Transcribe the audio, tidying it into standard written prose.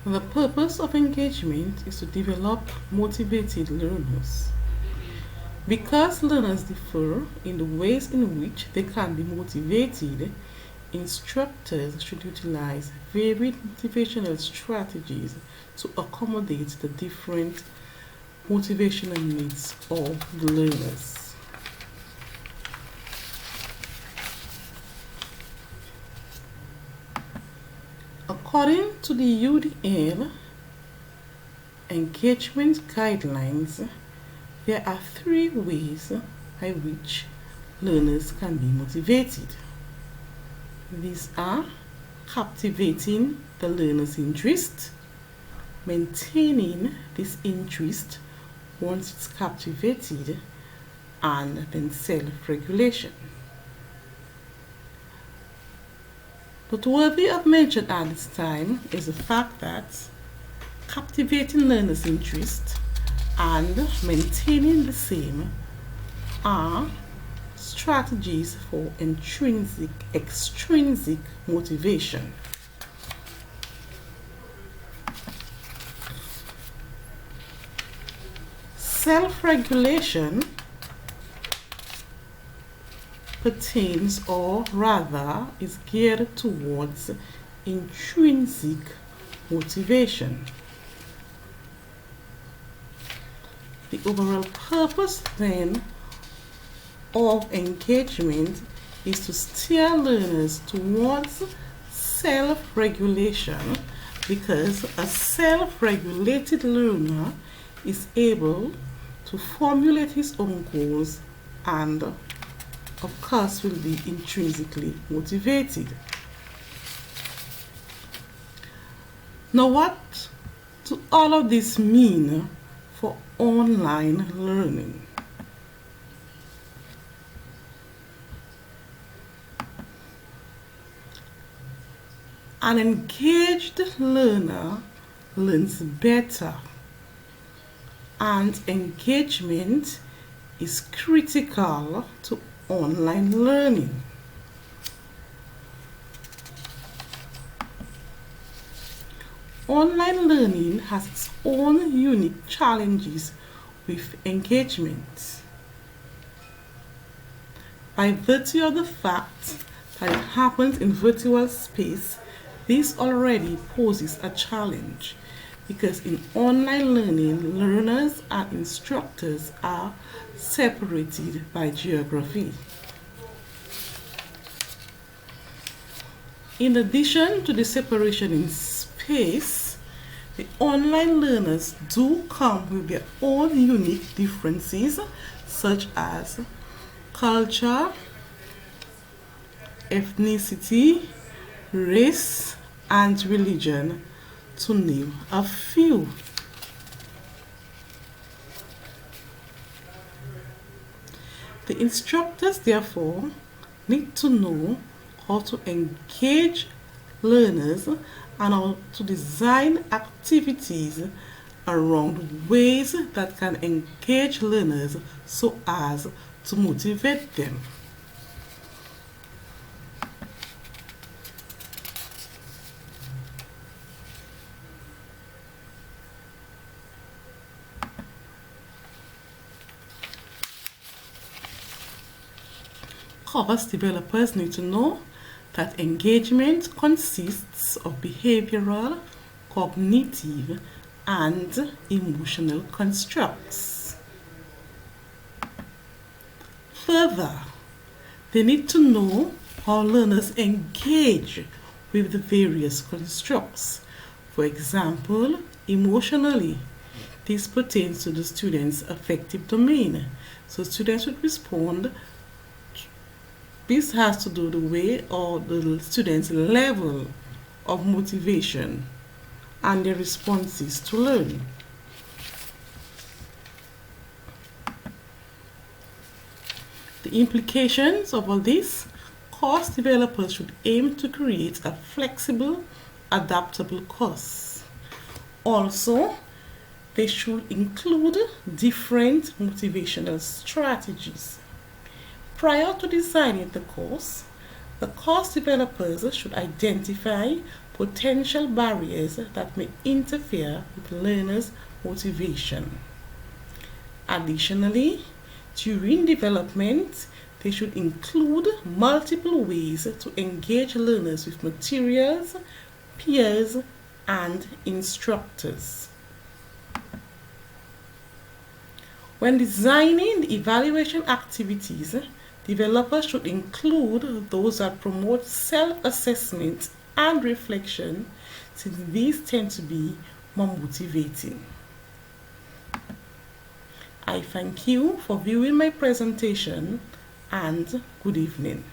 The purpose of engagement is to develop motivated learners. Because learners differ in the ways in which they can be motivated, instructors should utilize varied motivational strategies to accommodate the different motivational needs of the learners. According to the UDL engagement guidelines, there are 3 ways by which learners can be motivated. These are captivating the learner's interest, maintaining this interest once it's captivated, and then self-regulation. But worthy of mention at this time is the fact that captivating learners' interest and maintaining the same are strategies for extrinsic motivation. Self-regulation pertains, or rather is geared towards intrinsic motivation. The overall purpose then of engagement is to steer learners towards self-regulation, because a self-regulated learner is able to formulate his own goals and of course will be intrinsically motivated. Now, what do all of this mean for online learning? An engaged learner learns better, and engagement is critical to online learning. Online learning has its own unique challenges with engagement. By virtue of the fact that it happens in virtual space, this already poses a challenge, because in online learning, learners and instructors are separated by geography. In addition to the separation in space, the online learners do come with their own unique differences, such as culture, ethnicity, race, and religion, to name a few. The instructors, therefore, need to know how to engage learners and how to design activities around ways that can engage learners so as to motivate them. Course developers need to know that engagement consists of behavioral, cognitive, and emotional constructs. Further, they need to know how learners engage with the various constructs. For example, emotionally, this pertains to the student's affective domain. So students would respond. This has to do the way or the student's level of motivation and their responses to learn. The implications of all this: course developers should aim to create a flexible, adaptable course. Also, they should include different motivational strategies. Prior to designing the course developers should identify potential barriers that may interfere with learners' motivation. Additionally, during development, they should include multiple ways to engage learners with materials, peers, and instructors. When designing the evaluation activities, developers should include those that promote self-assessment and reflection, since these tend to be more motivating. I thank you for viewing my presentation and good evening.